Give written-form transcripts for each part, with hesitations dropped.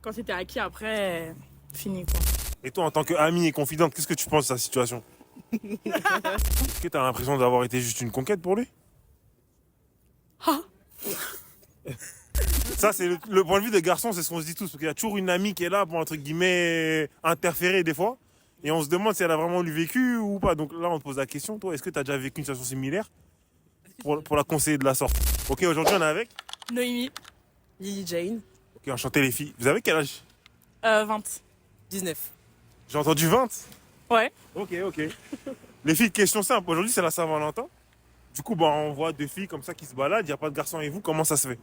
Quand c'était acquis, après, fini quoi. Et toi, en tant qu'amie et confidente, qu'est-ce que tu penses de sa situation? Est-ce que tu as l'impression d'avoir été juste une conquête pour lui? Ah. Ça, c'est le point de vue des garçons, c'est ce qu'on se dit tous. Parce qu'il y a toujours une amie qui est là pour, entre guillemets, interférer des fois. Et on se demande si elle a vraiment eu vécu ou pas. Donc là, on te pose la question. Toi, est-ce que tu as déjà vécu une situation similaire pour la conseiller de la sorte? Ok, aujourd'hui, on est avec. Noémie, Lily Jane, Ok, enchanté les filles. Vous avez quel âge? 20. 19. J'ai entendu 20. Ouais. Ok. Les filles, question simple. Aujourd'hui, c'est la Saint-Valentin. Du coup, bah, on voit deux filles comme ça qui se baladent. Il n'y a pas de garçon et vous. Comment ça se fait?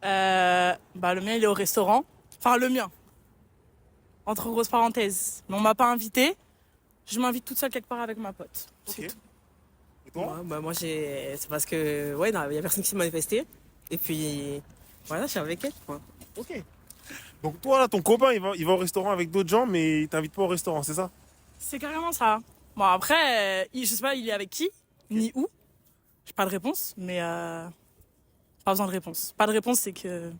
Le mien, il est au restaurant. Enfin, le mien. Entre grosses parenthèses. Mais on m'a pas invité. Je m'invite toute seule quelque part avec ma pote. C'est Ok. tout. Et toi? Moi, c'est parce que, ouais, il y a personne qui s'est manifesté. Et puis, voilà, je suis avec elle, quoi. Ok. Donc toi, là, ton copain, il va au restaurant avec d'autres gens, mais il t'invite pas au restaurant, c'est ça? C'est carrément ça. Bon, après, je sais pas, il est avec qui, ni où. J'ai pas de réponse, mais pas besoin de réponse. Pas de réponse, c'est que.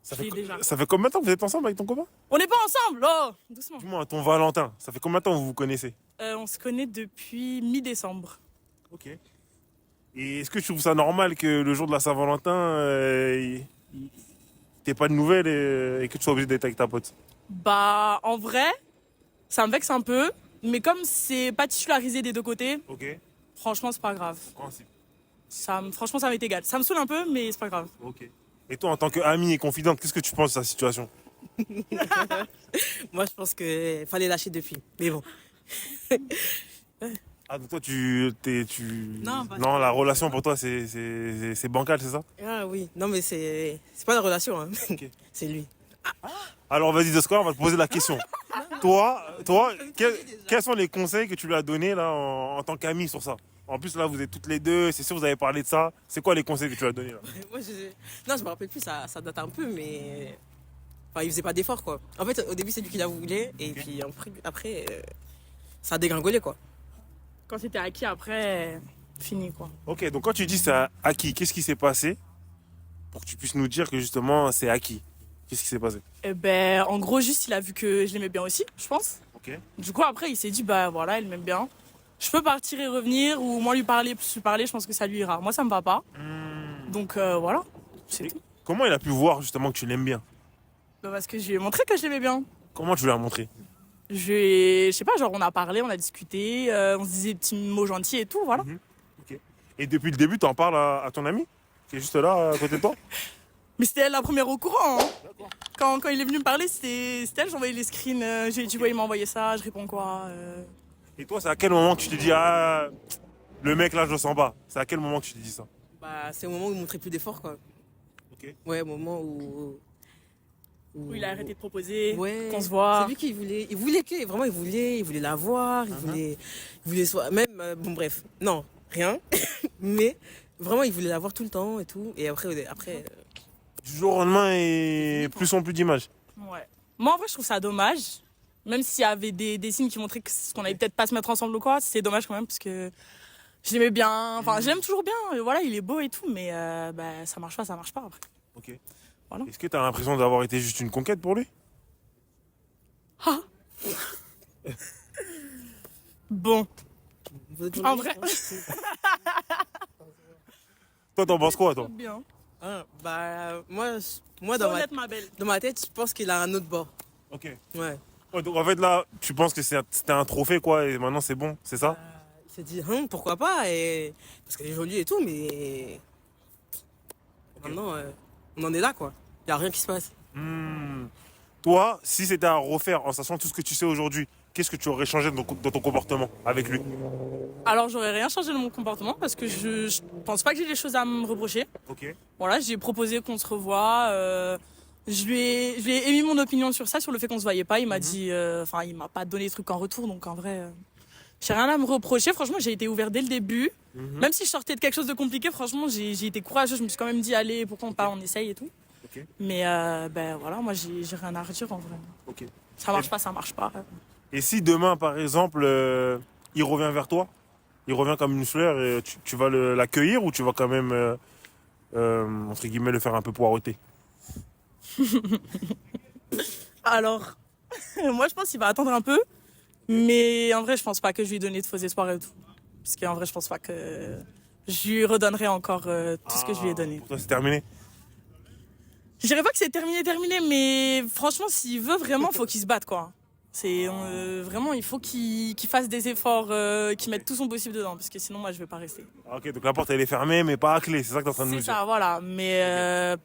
Ça Je l'ai déjà. ça fait combien de temps que vous êtes ensemble avec ton copain? On n'est pas ensemble, oh. Doucement. Dis-moi, ton Valentin, ça fait combien de temps que vous vous connaissez? On se connaît depuis mi-décembre. Ok. Et est-ce que tu trouves ça normal que le jour de la Saint-Valentin, t'aies pas de nouvelles et que tu sois obligé d'être avec ta pote? Bah, en vrai, ça me vexe un peu. Mais comme c'est pas titularisé des deux côtés, Ok. franchement, c'est pas grave. Principe. Franchement, ça m'est égal. Ça me saoule un peu, mais c'est pas grave. Ok. Et toi, en tant qu'amie et confidente, qu'est-ce que tu penses de sa situation? Moi, je pense qu'il fallait lâcher depuis. Mais bon. Ah, donc toi, Non, bah, non, la relation pour toi, c'est bancal, c'est ça? Ah oui, non, mais c'est pas une relation, hein. Ok. C'est lui. Alors vas-y, Descola, on va te poser la question. Toi, quels sont les conseils que tu lui as donnés là, en tant qu'ami sur ça? En plus, là, vous êtes toutes les deux, c'est sûr, vous avez parlé de ça. C'est quoi les conseils que tu lui as donnés là? Moi, non, je me rappelle plus, ça date un peu, mais. Enfin, il faisait pas d'effort, quoi. En fait, au début, c'est lui qui la voulait, et puis après ça a dégringolé, quoi. Quand c'était acquis, après, fini quoi. Ok, donc quand tu dis ça acquis, qu'est-ce qui s'est passé pour que tu puisses nous dire que justement c'est acquis? Qu'est-ce qui s'est passé? Eh ben, en gros, juste, il a vu que je l'aimais bien aussi, je pense. Ok. Du coup, après, il s'est dit, bah voilà, elle m'aime bien. Je peux partir et revenir, ou moi lui parler, plus lui parler, je pense que ça lui ira. Moi, ça me va pas. Donc voilà, c'est Et tout. comment il a pu voir justement que tu l'aimes bien? Bah, parce que je lui ai montré que je l'aimais bien. Comment tu lui as montré? Je sais pas, genre on a parlé, on a discuté, on se disait des petits mots gentils et tout, voilà. Ok. Et depuis le début, tu en parles à ton ami qui est juste là à côté de toi? Mais c'était elle la première au courant, hein. Quand il est venu me parler, c'était elle, j'envoyais les screens, j'ai dit ouais, il m'a envoyé ça, je réponds quoi. Et toi, c'est à quel moment que tu te dis, ah, le mec là, je le sens pas? C'est à quel moment que tu te dis ça? Bah, c'est au moment où il montrait plus d'effort, quoi. Ok. Ouais, au moment où. Où il a arrêté de proposer, Ouais, qu'on se voit. c'est lui qui voulait que, vraiment, il voulait la voir, il voulait même, bon, bref, non, rien, mais vraiment, il voulait la voir tout le temps et tout, et après, Du jour au lendemain et plus en plus d'images. Ouais. Moi, en vrai, je trouve ça dommage. Même s'il y avait des signes qui montraient qu'on allait peut-être pas se mettre ensemble ou quoi, c'est dommage quand même parce que je l'aimais bien. Enfin, je l'aime toujours bien. Voilà, il est beau et tout, mais bah, ça marche pas après. Ok. Voilà. Est-ce que tu as l'impression d'avoir été juste une conquête pour lui? Ah. Bon, vous êtes en vrai, Toi, t'en penses quoi, toi? bien. Ah, bah, moi, Sois honnête, ma belle. dans ma tête, je pense qu'il a un autre bord, Ok. ouais. Ouais, donc en fait, là, tu penses que c'était un trophée, quoi, et maintenant c'est bon, c'est ça? Il s'est dit, pourquoi pas, et parce qu'elle est jolie et tout, mais maintenant, on en est là, quoi. Il n'y a rien qui se passe. Toi, si c'était à refaire en sachant tout ce que tu sais aujourd'hui, qu'est-ce que tu aurais changé dans ton comportement avec lui? Alors, j'aurais rien changé de mon comportement parce que je pense pas que j'ai des choses à me reprocher. Ok. Voilà, j'ai proposé qu'on se revoie. Je lui ai émis mon opinion sur ça, sur le fait qu'on se voyait pas. Il m'a dit, enfin, il m'a pas donné de trucs en retour, donc en vrai, j'ai rien à me reprocher. Franchement, j'ai été ouvert dès le début. Même si je sortais de quelque chose de compliqué, franchement, j'ai été courageuse. Je me suis quand même dit, allez, pourquoi pas, on essaye et tout. Ok. Mais ben voilà, moi, j'ai rien à redire en vrai. Ok. Ça marche pas, ça marche pas. Et si demain, par exemple, il revient vers toi, il revient comme une fleur, et tu vas l'accueillir ou tu vas quand même, entre guillemets, le faire un peu poireauter? Alors, moi je pense qu'il va attendre un peu. Mais en vrai, je pense pas que je lui ai donné de faux espoirs et tout. Parce qu'en vrai, je pense pas que je lui redonnerai encore tout ce que je lui ai donné. Pour toi, c'est terminé. Je dirais pas que c'est terminé, mais franchement, s'il veut vraiment, faut qu'il se batte, quoi. C'est vraiment, il faut qu'il fasse des efforts, qu'il mette tout son possible dedans, parce que sinon, moi, je vais pas rester. Ah, ok, donc la porte elle est fermée, mais pas à clé, c'est ça que t'es en train de nous C'est dire. ça, voilà. Mais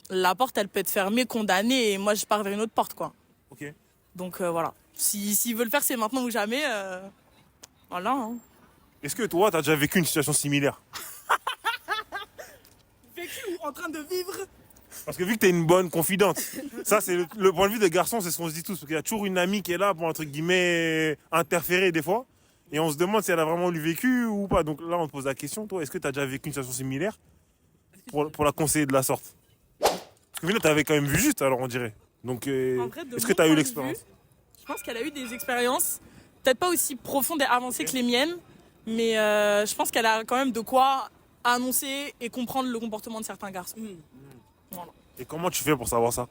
la porte, elle peut être fermée, condamnée, et moi, je pars vers une autre porte, quoi. Ok. Donc voilà. S'il veut le faire, c'est maintenant ou jamais. Voilà. Hein. Est-ce que toi, t'as déjà vécu une situation similaire? Vécu ou en train de vivre? Parce que vu que t'es une bonne confidente, ça c'est le point de vue des garçons, c'est ce qu'on se dit tous. Parce qu'il y a toujours une amie qui est là pour, entre guillemets, interférer des fois. Et on se demande si elle a vraiment lu vécu ou pas. Donc là, on te pose la question, toi, est-ce que t'as déjà vécu une situation similaire pour la conseiller de la sorte? Parce que finalement, t'avais quand même vu juste, alors on dirait. Donc, En vrai, de est-ce mon que t'as point eu de l'expérience? vue, je pense qu'elle a eu des expériences, peut-être pas aussi profondes et avancées que les miennes, mais je pense qu'elle a quand même de quoi annoncer et comprendre le comportement de certains garçons. Voilà. Et comment tu fais pour savoir ça?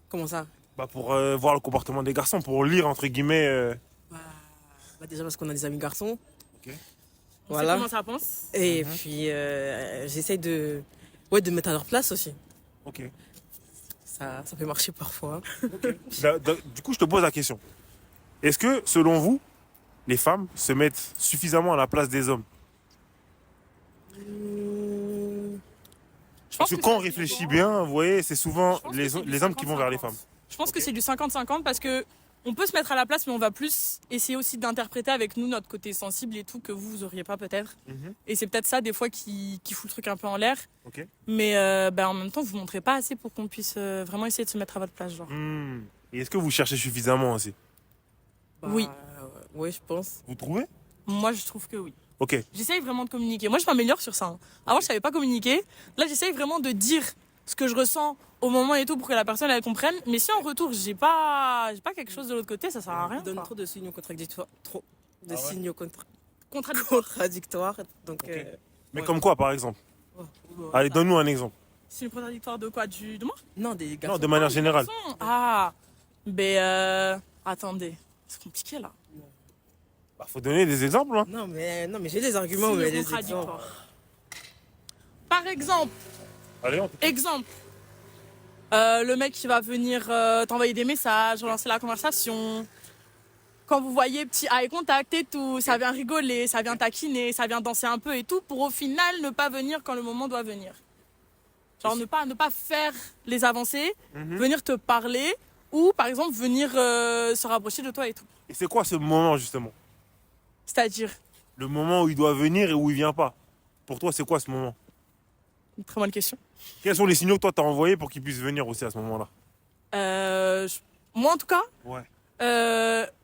Comment ça? Bah pour voir le comportement des garçons, pour lire, entre guillemets... Déjà parce qu'on a des amis garçons. Ok. On sait Voilà. comment ça pense. Et puis, j'essaye de me mettre à leur place aussi. Ok. Ça peut marcher parfois. Du coup, je te pose la question. Est-ce que, selon vous, les femmes se mettent suffisamment à la place des hommes? Je Parce pense que quand on ça réfléchit dépend. bien, vous voyez, c'est souvent Je pense que les c'est du hommes qui vont vers les 50-50. femmes. Je pense que c'est du 50-50 parce que on peut se mettre à la place, mais on va plus essayer aussi d'interpréter avec nous notre côté sensible et tout que vous auriez pas peut-être. Mhm. Et c'est peut-être ça des fois qui fout le truc un peu en l'air. Ok. Mais en même temps, vous montrez pas assez pour qu'on puisse vraiment essayer de se mettre à votre place, genre. Hmm. Et est-ce que vous cherchez suffisamment aussi? Oui. Oui, je pense. Vous trouvez? Moi, je trouve que oui. Ok. J'essaye vraiment de communiquer. Moi, je m'améliore sur ça. Hein. Avant, je savais pas communiquer. Là, j'essaye vraiment de dire ce que je ressens au moment et tout pour que la personne elle comprenne. Mais si en retour, j'ai pas quelque chose de l'autre côté, ça sert à rien. Il donne quoi. trop de signaux contradictoires. Trop de Ah ouais signaux Contradictoire. contradictoires. Donc, Ok. Mais ouais. comme quoi, par exemple? Ouais. Allez, donne-nous un exemple. C'est une contradictoire de quoi de moi Non, des garçons. Non, de manière générale. Ah, attendez, c'est compliqué là. Bah, faut donner des exemples. Hein. Non, mais j'ai des arguments, mais Signe des exemples. contradictoire. Par exemple, Allez, exemple, le mec qui va venir t'envoyer des messages, relancer la conversation. Quand vous voyez petit eye contact et tout, ça vient rigoler, ça vient taquiner, ça vient danser un peu et tout, pour au final ne pas venir quand le moment doit venir. Genre ne pas faire les avancées, venir te parler ou par exemple venir se rapprocher de toi et tout. Et c'est quoi ce moment, justement? C'est-à-dire, Le moment où il doit venir et où il vient pas. Pour toi, c'est quoi ce moment? une très bonne question. Quels sont les signaux que toi t'as envoyés pour qu'il puisse venir aussi à ce moment-là? Moi en tout cas, Ouais.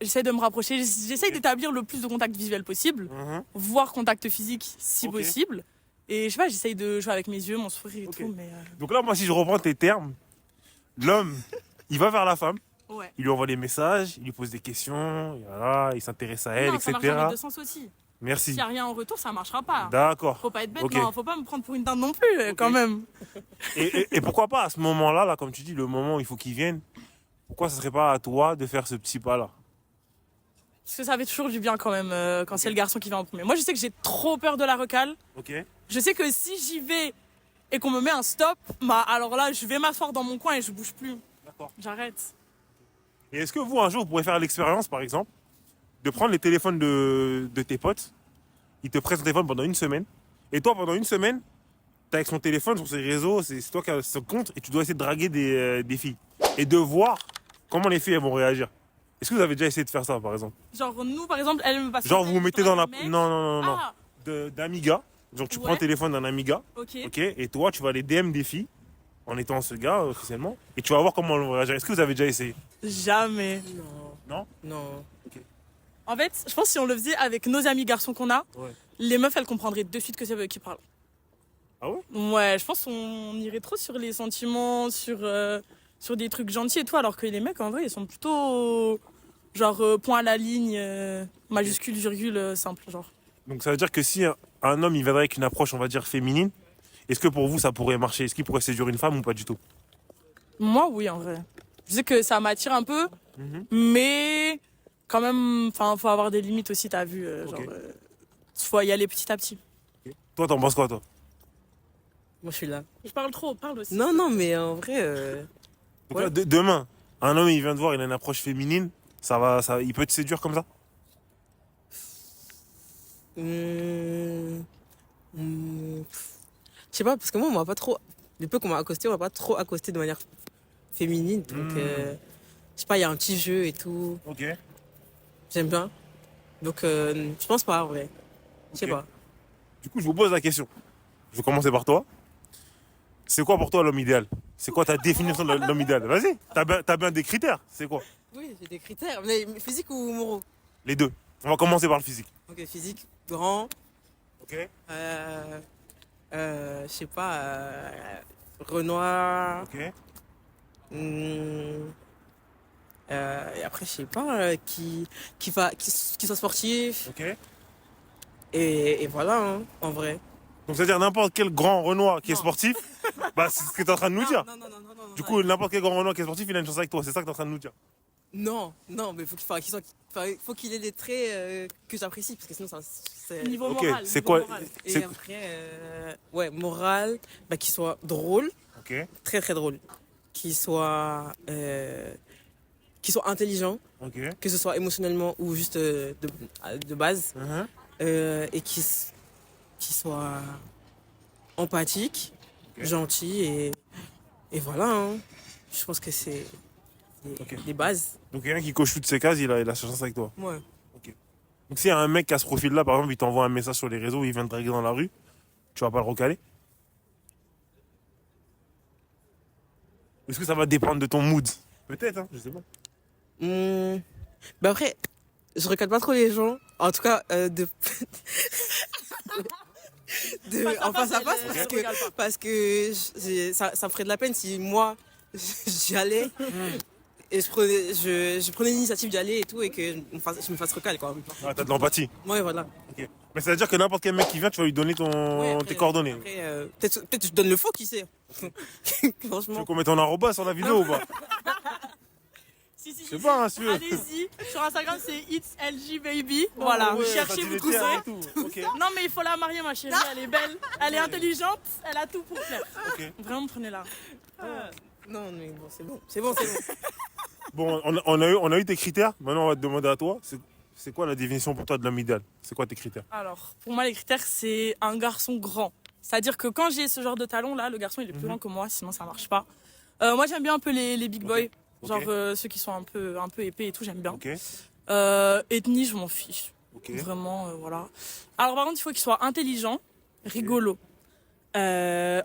j'essaie de me rapprocher, j'essaie d'établir le plus de contact visuel possible, voire contact physique si Ok. possible. Et je sais pas, j'essaye de jouer avec mes yeux, mon sourire et Ok. tout, mais Donc là, moi, si je reprends tes termes, l'homme, il va vers la femme, ouais. il lui envoie des messages, il lui pose des questions, et voilà, il s'intéresse à elle, Non, ça marche dans les etc. deux sens aussi. Merci. S'il n'y a rien en retour, ça marchera pas. D'accord. Faut pas être bête, Ok. non, faut pas me prendre pour une dinde non plus, quand même. Et pourquoi pas à ce moment-là, là, comme tu dis, le moment où il faut qu'il vienne, pourquoi ce serait pas à toi de faire ce petit pas-là? Parce que ça fait toujours du bien quand même quand c'est le garçon qui va en premier. Moi, je sais que j'ai trop peur de la recale. Ok. Je sais que si j'y vais et qu'on me met un stop, bah alors là, je vais m'asseoir dans mon coin et je bouge plus. D'accord. J'arrête. Et est-ce que vous, un jour, vous pourrez faire l'expérience, par exemple, de prendre les téléphones de tes potes, ils te prêtent ton téléphone pendant une semaine, et toi, pendant une semaine, t'es avec son téléphone sur ses réseaux, c'est toi qui as ce compte, et tu dois essayer de draguer des filles. Et de voir comment les filles elles vont réagir. Est-ce que vous avez déjà essayé de faire ça, par exemple? Genre, nous, par exemple, elle me passe. Genre, vous vous mettez dans la... mec. Non, non, non, non. Ah, D'Amiga. Genre, tu prends le Ouais. téléphone d'un Amiga, ok. ok, et toi, tu vas les DM des filles, en étant ce gars, officiellement, et tu vas voir comment elles vont réagir. Est-ce que vous avez déjà essayé? Jamais. Non. Non. Non. En fait, je pense que si on le faisait avec nos amis garçons qu'on a, Ouais. les meufs, elles comprendraient de suite que c'est eux qui parlent. Ah ouais? Ouais, je pense qu'on irait trop sur les sentiments, sur des trucs gentils et tout, alors que les mecs, en vrai, ils sont plutôt genre point à la ligne, majuscule, virgule, simple, genre. Donc ça veut dire que si un homme il viendrait avec une approche, on va dire, féminine, est-ce que pour vous ça pourrait marcher? Est-ce qu'il pourrait séduire une femme ou pas du tout? Moi, oui, en vrai. Je sais que ça m'attire un peu, mais quand même, enfin, faut avoir des limites aussi, t'as vu. Genre, Ok. faut y aller petit à petit. Toi, t'en penses quoi, toi? Moi, je suis là. Je parle trop, parle aussi. Non, non, mais en vrai, Donc Ouais. là, demain, un homme, il vient te voir, il a une approche féminine, il peut te séduire comme ça? hum, je sais pas, parce que moi, on m'a pas trop. Du peu qu'on m'a accosté, on m'a pas trop accosté de manière féminine. Donc, je sais pas, il y a un petit jeu et tout. Ok. J'aime bien. Donc, je pense pas, en vrai. Je sais Ok. pas. Du coup, je vous pose la question. Je vais commencer par toi. C'est quoi pour toi l'homme idéal? C'est quoi ta définition de l'homme idéal? Vas-y, t'as bien des critères. C'est quoi? Oui, j'ai des critères. Mais physique ou moraux? Les deux. On va commencer par le physique. Ok, physique, grand. Ok. Je sais pas, Renoir. Ok. hum, et après, je sais pas, qui soit sportif. Ok. Et voilà, hein, en vrai. Donc, c'est-à-dire n'importe quel grand Renoir qui est Non. sportif, bah, c'est ce que tu es en train de nous dire. Non, non, non, non, non, Du non, coup, n'importe quel grand Renoir qui est sportif, il a une chance avec toi. C'est ça que tu es en train de nous dire. non, non, mais faut qu'il ait des traits que j'apprécie, parce que sinon, c'est. Niveau Ok, moral. c'est niveau quoi moral. Et c'est- après, ouais, moral, bah, qu'il soit drôle, Ok. très très drôle. Qu'il soit intelligent, Ok. que ce soit émotionnellement ou juste de base, Mhm. et qu'il soit empathique, Ok. gentil, et voilà, hein. Je pense que c'est Ok. des bases. Donc, quelqu'un qui coche toutes ces cases, il a sa chance avec toi. Ouais. Donc, s'il y a un mec qui a ce profil-là, par exemple, il t'envoie un message sur les réseaux, il vient te draguer dans la rue, tu vas pas le recaler? Est-ce que ça va dépendre de ton mood? Peut-être, hein, je sais pas. Bah après, je recale pas trop les gens. En tout cas, en face à face, parce que ça me ferait de la peine si moi, j'y allais et je prenais l'initiative d'y aller et tout et que je me fasse recal, quoi. Ah, t'as de l'empathie. Ouais, voilà. Ok. Mais ça veut dire que n'importe quel mec qui vient, tu vas lui donner Ouais, après, tes coordonnées. Après, peut-être je donne le faux, qui sait. Tu veux Franchement. qu'on mette ton arroba sur la vidéo ou pas? Si, si, Je si, sais si. pas, hein, si tu veux. Allez-y, sur Instagram c'est It's LG Baby. Voilà, Ouais, cherchez, vous facilité trouverez. et tout. Ok. Non mais il faut la marier ma chérie, elle est belle, elle est intelligente, elle a tout pour plaire. Ok. Vraiment prenez-la. Non, mais bon, c'est bon. C'est bon, c'est bon. Bon, on a eu tes critères. Maintenant, on va te demander à toi. C'est quoi la définition pour toi de l'homme idéal? C'est quoi tes critères? Alors, pour moi les critères c'est un garçon grand. C'est-à-dire que quand j'ai ce genre de talon là, le garçon il est plus grand que moi, sinon ça marche pas. Moi j'aime bien un peu les big boys, Ok. genre ceux qui sont un peu épais et tout, j'aime bien. Ok. Ethnie, je m'en fiche. Ok. Vraiment, voilà. Alors par contre, il faut qu'il soit intelligent, rigolo,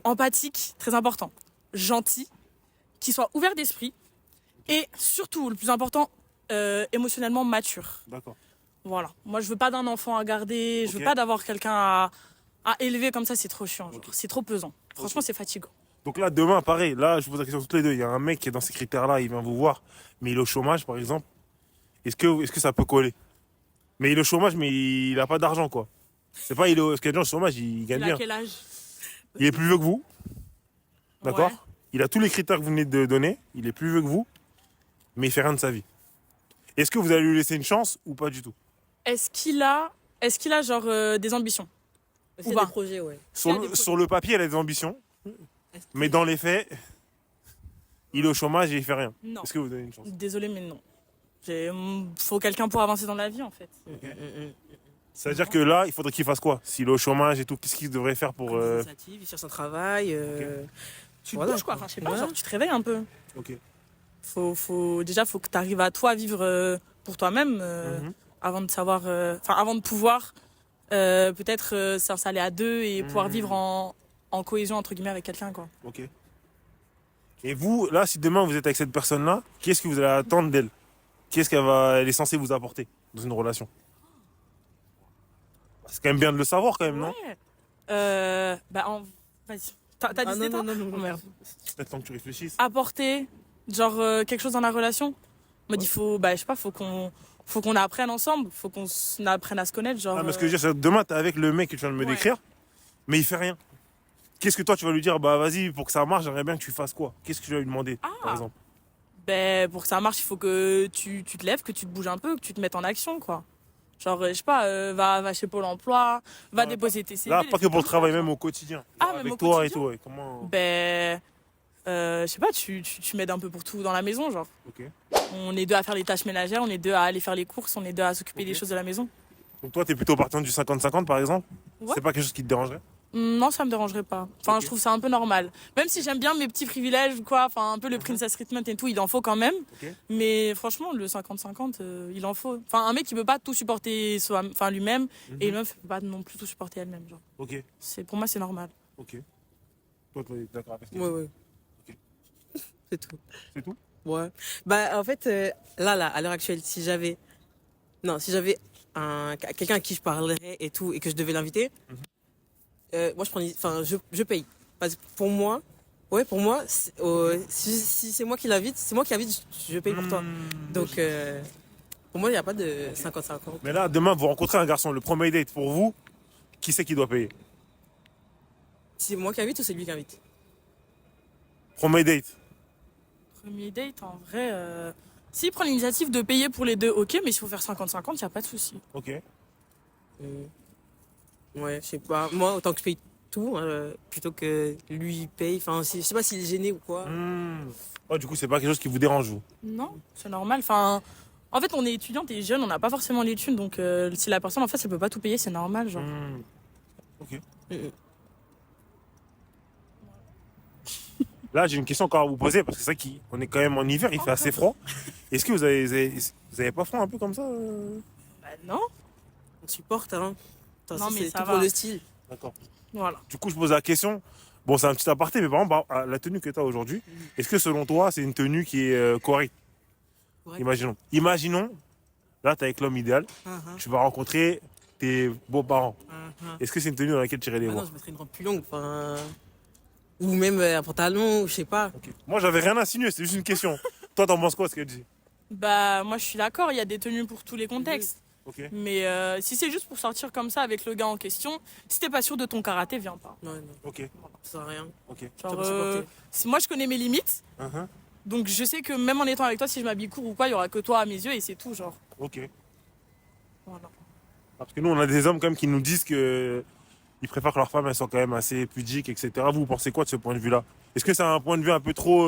empathique, très important, gentil, qu'il soit ouvert d'esprit et surtout, le plus important, émotionnellement mature. D'accord. Voilà. Moi, je veux pas d'un enfant à garder, je veux Ok. pas d'avoir quelqu'un à élever comme ça, c'est trop chiant. Genre. C'est trop pesant. Franchement, c'est fatigant. Donc là, demain, pareil. Là, je vous pose la question toutes les deux. Il y a un mec qui est dans ces critères-là, il vient vous voir, mais il est au chômage, par exemple. Est-ce que ça peut coller? Mais il est au chômage, mais il a pas d'argent, quoi. C'est pas, parce qu'il y a des gens au chômage, ils gagnent Il bien. a quel âge? Il est plus vieux que vous. D'accord? Ouais. Il a tous les critères que vous venez de donner. Il est plus vieux que vous. Mais il fait rien de sa vie. Est-ce que vous allez lui laisser une chance ou pas du tout? Est-ce qu'il a genre des ambitions? C'est pas. des projets, ouais. Sur le papier, il a des ambitions. Mais dans les faits, il est au chômage et il fait rien. Non. Est-ce que vous donnez une chance? Désolée, mais non. Faut quelqu'un pour avancer dans la vie, en fait. C'est-à-dire que là, il faudrait qu'il fasse quoi? S'il est au chômage et tout, qu'est-ce qu'il devrait faire pour. Des initiatives, il cherche un travail. Tu Voilà, bouges, quoi. Enfin, je sais pas, Ouais. genre, tu te réveilles un peu. Ok. Déjà, faut que tu arrives à toi vivre pour toi-même Mhm. avant de savoir. Avant de pouvoir peut-être s'installer à deux et pouvoir vivre en cohésion, entre guillemets, avec quelqu'un, quoi. Ok. Et vous, là, si demain vous êtes avec cette personne-là, qu'est-ce que vous allez attendre d'elle? Elle est censée vous apporter dans une relation? C'est quand même bien de le savoir, quand même, non? Ouais. Vas-y. T'as Ah décidé, non, toi? non, non, Oh, merde. Peut-être temps que tu réfléchisses. Apporter, genre, quelque chose dans la relation. Moi, il faut, je sais pas, faut qu'on apprenne ensemble, faut qu'on apprenne à se connaître, genre. Ah, mais ce que je veux dire, c'est que demain, t'es avec le mec que tu viens de me Ouais. décrire, mais il fait rien. Qu'est-ce que toi, tu vas lui dire? Bah, vas-y, pour que ça marche, j'aimerais bien que tu fasses quoi? Qu'est-ce que tu vas lui demander, par exemple? Ben, pour que ça marche, il faut que tu te lèves, que tu te bouges un peu, que tu te mettes en action, quoi. Genre, je sais pas, va chez Pôle emploi, va déposer tes CV. Là, pas que pour le travail, même au quotidien. Ah, Genre même avec au toi quotidien. et tout, ouais. Comment... Ben, je sais pas, tu m'aides un peu pour tout dans la maison, genre. Ok. On est deux à faire les tâches ménagères, on est deux à aller faire les courses, on est deux à s'occuper des choses de la maison. Donc toi, t'es plutôt partant du 50-50, par exemple? Ouais. C'est pas quelque chose qui te dérangerait? Non, ça me dérangerait pas. Enfin, Ok. je trouve ça un peu normal. Même si j'aime bien mes petits privilèges ou quoi, enfin, un peu le princess treatment et tout, il en faut quand même. Ok. Mais franchement, le 50-50, il en faut. Enfin, un mec qui peut pas tout supporter enfin, lui-même, et une meuf qui peut pas non plus tout supporter elle-même, genre. Ok. Pour moi, c'est normal. Ok. Toi, t'es d'accord avec ça? Ouais, ouais. Ok. C'est tout. C'est tout? Ouais. Bah, en fait, là, à l'heure actuelle, si j'avais quelqu'un à qui je parlerais et tout, et que je devais l'inviter, moi, je paye. Parce que pour moi, si c'est moi qui l'invite, je paye pour toi. Donc, pour moi, il n'y a pas de 50-50. Mais là, demain, vous rencontrez un garçon, le premier date pour vous, qui c'est qui doit payer? C'est moi qui invite ou c'est lui qui invite? Premier date. Premier date, en vrai, s'il prend l'initiative de payer pour les deux, ok, mais s'il faut faire 50-50, il a pas de souci. Ok. Ouais, je sais pas. Moi, autant que je paye tout, plutôt que lui paye. Enfin, je sais pas s'il est gêné ou quoi. Oh, du coup, c'est pas quelque chose qui vous dérange, vous? Non, c'est normal. Enfin, en fait, on est étudiante et jeune, on n'a pas forcément les thunes, donc si la personne en face, elle peut pas tout payer, c'est normal, genre. Ok. Mm, mm. Là, j'ai une question encore à vous poser, parce que c'est vrai qu'on est quand même en hiver, il fait assez froid. Est-ce que vous avez pas froid un peu comme ça Bah non, On supporte, hein. Non, mais C'est ça tout va. pour le style. D'accord. voilà. Du coup, je pose la question. Bon, c'est un petit aparté, mais par exemple, la tenue que tu as aujourd'hui, est-ce que selon toi, c'est une tenue qui est correcte? Correcte. Imaginons, là, tu es avec l'homme idéal, tu vas rencontrer tes beaux-parents. Est-ce que c'est une tenue dans laquelle tu irais les Ah non, voir? je mettrais une robe plus longue. Enfin, ou même un pantalon, ou je sais pas. Ok. Moi, j'avais rien insinué, c'est juste une question. Toi, t'en penses quoi, ce qu'elle dit? Bah, moi, je suis d'accord, il y a des tenues pour tous les contextes. Ok. Mais si c'est juste pour sortir comme ça avec le gars en question, si t'es pas sûr de ton karaté, viens pas. Non, non, Ok. ça sert à rien. Ok. Genre, Tu vas supporter. moi, je connais mes limites, Uh-huh. donc je sais que même en étant avec toi, si je m'habille court ou quoi, il y aura que toi à mes yeux et c'est tout, genre. Ok. Voilà. Parce que nous, on a des hommes quand même qui nous disent que ils préfèrent que leurs femmes elles soient quand même assez pudiques, etc. Vous pensez quoi de ce point de vue-là? Est-ce que c'est un point de vue un peu trop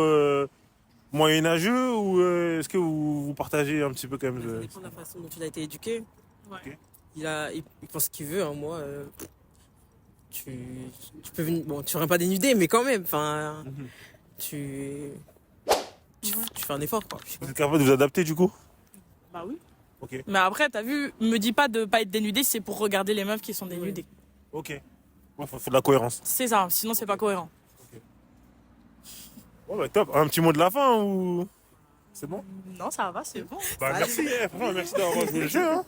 moyenâgeux ou est-ce que vous partagez un petit peu quand même Ça dépend de la façon dont il a été éduqué. Ouais. Ok. Il pense ce qu'il veut, hein. Moi, tu peux venir. Bon, tu seras pas dénudé, mais quand même. Enfin, tu fais un effort, quoi. Je sais pas. Vous êtes capable de vous adapter du coup? Bah oui. Ok. Mais après, t'as vu, me dis pas de pas être dénudé, c'est pour regarder les meufs qui sont dénudées. Ok. Bon, faut de la cohérence. C'est ça, sinon c'est pas cohérent. Bon, bah, top. Un petit mot de la fin ou c'est bon? Non, ça va, c'est bon. Bah, merci, franchement, merci d'avoir joué le jeu. Hein.